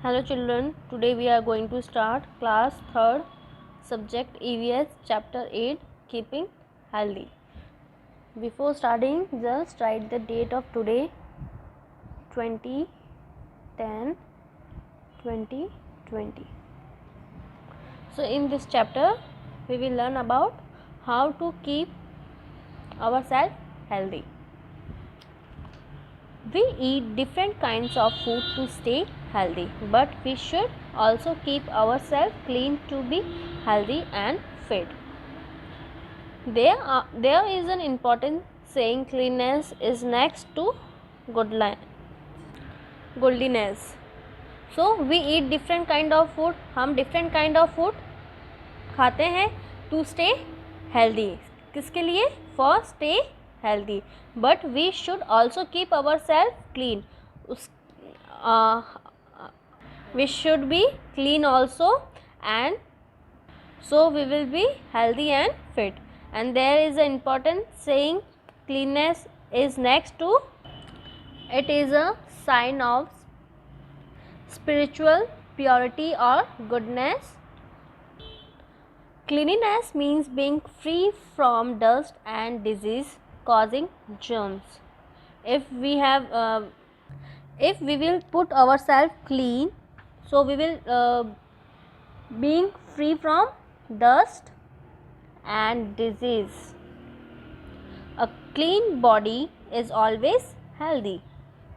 Hello children, today we are going to start class 3rd subject EVS chapter 8 keeping healthy. Before starting, just write the date of today 20/10/2020. So in this chapter we will learn about how to keep ourselves healthy. We eat different kinds of food to stay healthy, but we should also keep ourselves clean to be healthy and fit. There is an important saying, cleanliness is next to godliness. So we eat different kind of food. हम different kind of food खाते हैं to stay healthy. किसके लिए? For stay healthy. But we should also keep ourselves clean. We should be clean also, and so we will be healthy and fit. And there is an important saying, cleanliness is next to, it is a sign of spiritual purity or goodness. Cleanliness means being free from dust and disease causing germs. If we will put ourselves clean, so we will being free from dust and disease. A clean body is always healthy.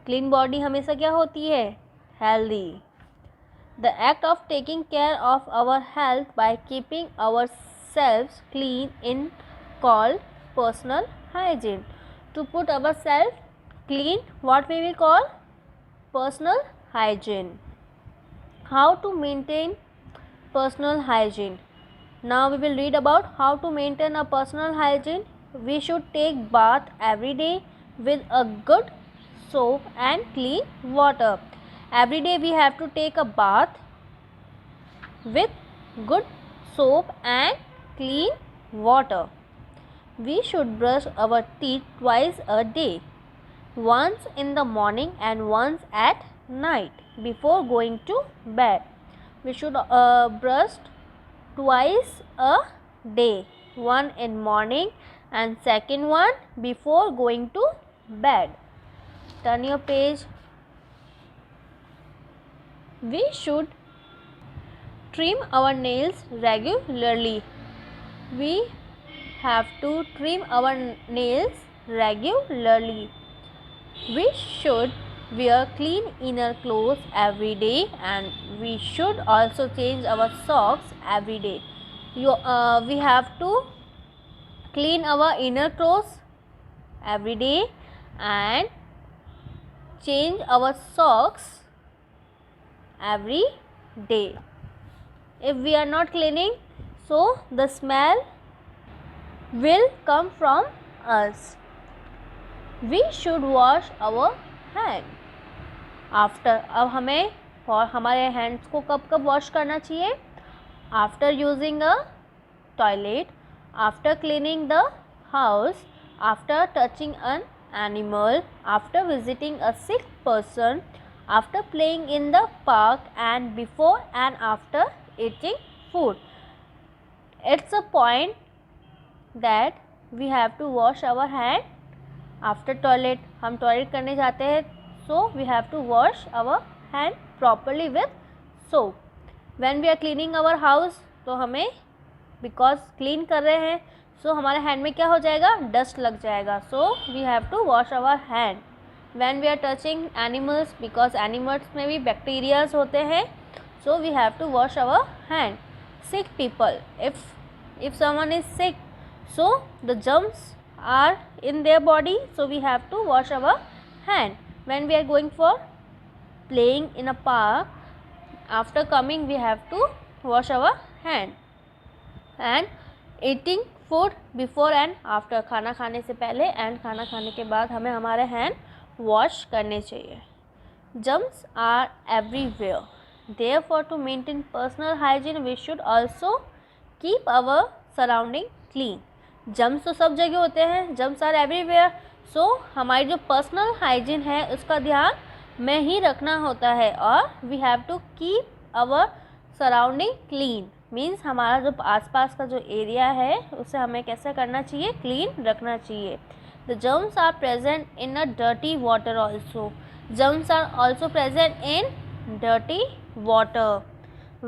Clean body हमेशा क्या होती है? Healthy. The act of taking care of our health by keeping ourselves clean is called personal hygiene. To put ourselves clean, what we will call? Personal hygiene. How to maintain personal hygiene? Now we will read about how to maintain a personal hygiene. We should take bath every day with a good soap and clean water. Every day we have to take a bath with good soap and clean water. We should brush our teeth twice a day, once in the morning and once at night before going to bed. We should brush twice a day, one in morning and second one before going to bed. Turn your page. We should trim our nails regularly. We have to trim our nails regularly. We should wear clean inner clothes every day, and we should also change our socks every day. We have to clean our inner clothes every day and change our socks every day. If we are not cleaning, so the smell will come from us. We should wash our hand. After, अब हमें हमारे hands को कब कब wash करना चाहिए? After using a toilet, after cleaning the house, after touching an animal, after visiting a sick person, after playing in the park, and before and after eating food. It's a point that we have to wash our hand after toilet. हम toilet करने जाते हैं, so we have to wash our hand properly with soap. When we are cleaning our house, तो हमें because clean कर रहे हैं, so हमारे hand में क्या हो जाएगा? Dust लग जाएगा. So we have to wash our hand. When we are touching animals, because animals में भी bacteria होते हैं, so we have to wash our hand. Sick people, if someone is sick, so the germs are in their body, so we have to wash our hand. When we are going for playing in a park, after coming we have to wash our hand. And eating food before and after, खाना खाने से पहले and खाना खाने के बाद हमें हमारे hand wash करने चाहिए. Germs are everywhere. Therefore, to maintain personal hygiene, we should also keep our surrounding clean. Germs तो सब जगह होते हैं. Germs are everywhere. So हमारी जो personal hygiene है उसका ध्यान में ही रखना होता है। और we have to keep our surrounding clean, means हमारा जो आसपास का जो एरिया है उसे हमें कैसे करना चाहिए, क्लीन रखना चाहिए। The germs are present in a dirty water also, germs are also present in dirty water.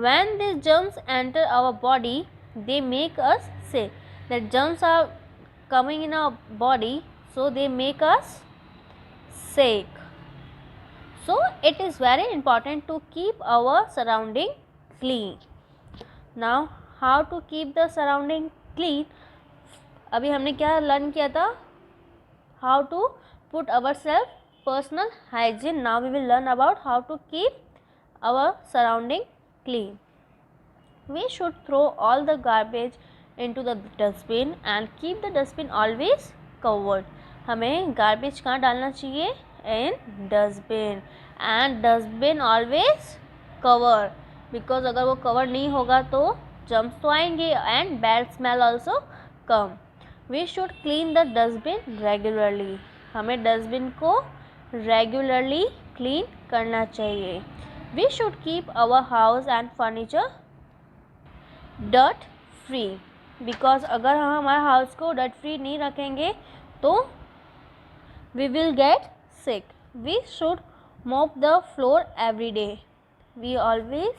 When these germs enter our body, they make us sick. The germs are coming in our body, so they make us sick. So it is very important to keep our surrounding clean. Now how to keep the surrounding clean? अभी हमने क्या learn किया था, how to put ourselves personal hygiene. Now we will learn about how to keep our surrounding clean. We should throw all the garbage into the dustbin and keep the dustbin always covered. हमें garbage कहाँ डालना चाहिए, in dustbin, and dustbin always cover, because अगर वो cover नहीं होगा तो germs तो आएंगे and bad smell also come. We should clean the dustbin regularly. हमें dustbin को regularly clean करना चाहिए. We should keep our house and furniture dirt free, because अगर हम हमारे हाउस को dirt free नहीं रखेंगे तो we will get sick. We should mop the floor every day. We always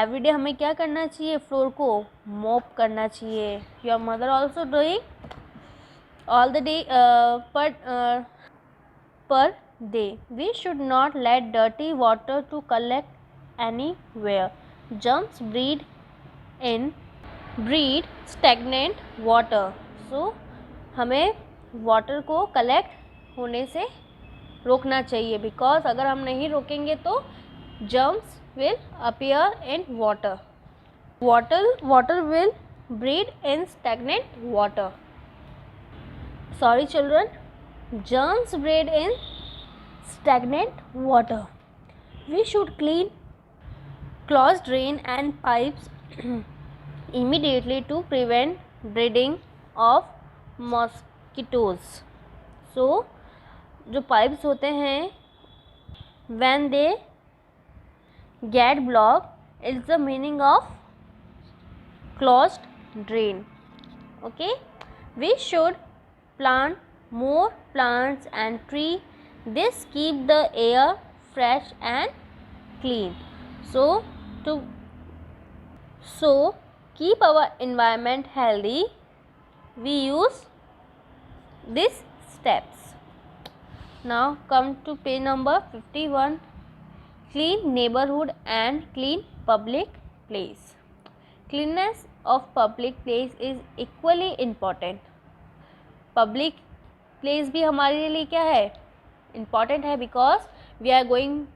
every day हमें क्या करना चाहिए, फ्लोर को mop करना चाहिए. Your mother also doing all the day per day. We should not let dirty water to collect anywhere. Germs breed stagnant water. So हमें water को collect होने से रोकना चाहिए, बिकॉज अगर हम नहीं रोकेंगे तो germs will appear in water. Water will breed in stagnant water. Sorry children, germs breed in stagnant water. We should clean closed drain and pipes immediately to prevent breeding of mosquitoes. So जो pipes होते हैं, when they get blocked, it's the meaning of closed drain. Okay, we should plant more plants and trees. This keep the air fresh and clean. So keep our environment healthy, we use these steps. Now come to page number 51. Clean neighborhood and clean public place. Cleanliness of public place is equally important. Public place भी हमारे लिए क्या है, important है, because we are going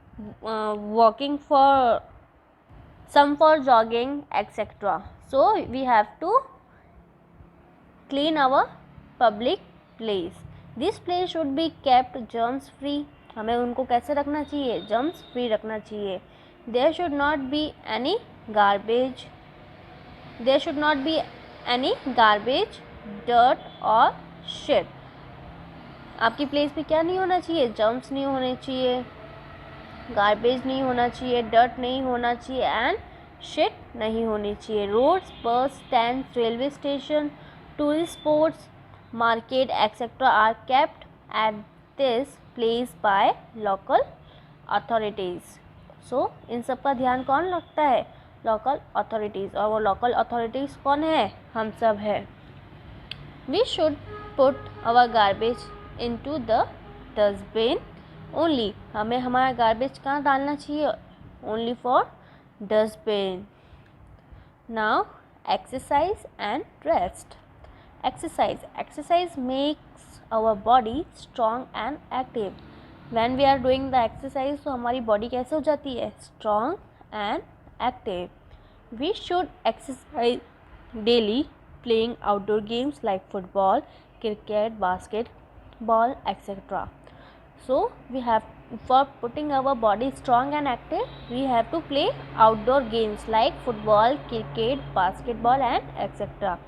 walking for some for jogging etc. So we have to clean our public place. This place should be kept germs free. हमें उनको कैसे रखना चाहिए, germs free रखना चाहिए. There should not be any garbage. There should not be any garbage, dirt or shit. आपकी place पे क्या नहीं होना चाहिए, जर्म्स नहीं होने चाहिए, गार्बेज नहीं होना चाहिए, डर्ट नहीं होना चाहिए एंड शिट नहीं होनी चाहिए. Roads, bus stand, railway station, tourist spots, market etcetera are kept at this place by local authorities. So इन सब का ध्यान कौन रखता है, लोकल अथॉरिटीज़. और वो लोकल अथॉरिटीज़ कौन है, हम सब है. We should put our garbage into the dustbin only. हमें हमारा गार्बेज कहाँ डालना चाहिए, only for dustbin. Now exercise and rest. Exercise makes our body strong and active. When we are doing the exercise, तो हमारी body कैसे हो जाती है, strong and active. We should exercise daily, playing outdoor games like football, cricket, basketball, etc. So we have, for putting our body strong and active, we have to play outdoor games like football, cricket, basketball and etc.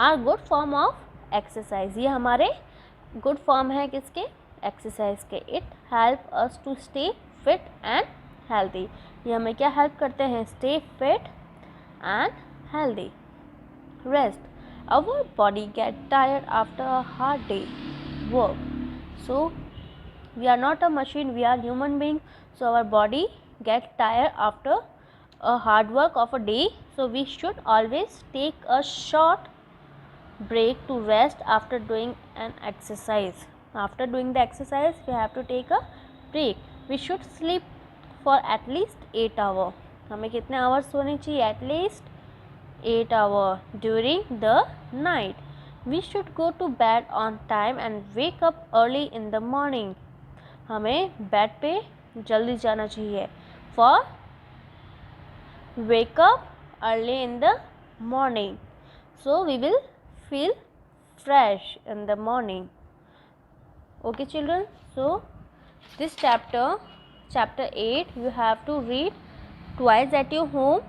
Are good form of exercise. ये हमारे good form है किसके, exercise के. It help us to stay fit and healthy. ये हमें क्या help करते हैं? Stay fit and healthy. Rest. Our body get tired after a hard day work. So we are not a machine, we are human being, so our body get tired after a hard work of a day, so we should always take a short break to rest after doing an exercise. After doing the exercise we have to take a break. We should sleep for at least 8 hours. हमें कितने hours सोने चाहिए? at least 8 hours during the night. We should go to bed on time and wake up early in the morning. हमें bed पे जल्दी जाना चाहिए. For wake up early in the morning, so we will feel fresh in the morning. Okay children, so this chapter 8 you have to read twice at your home.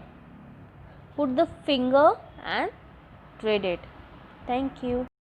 Put the finger and read it. Thank you.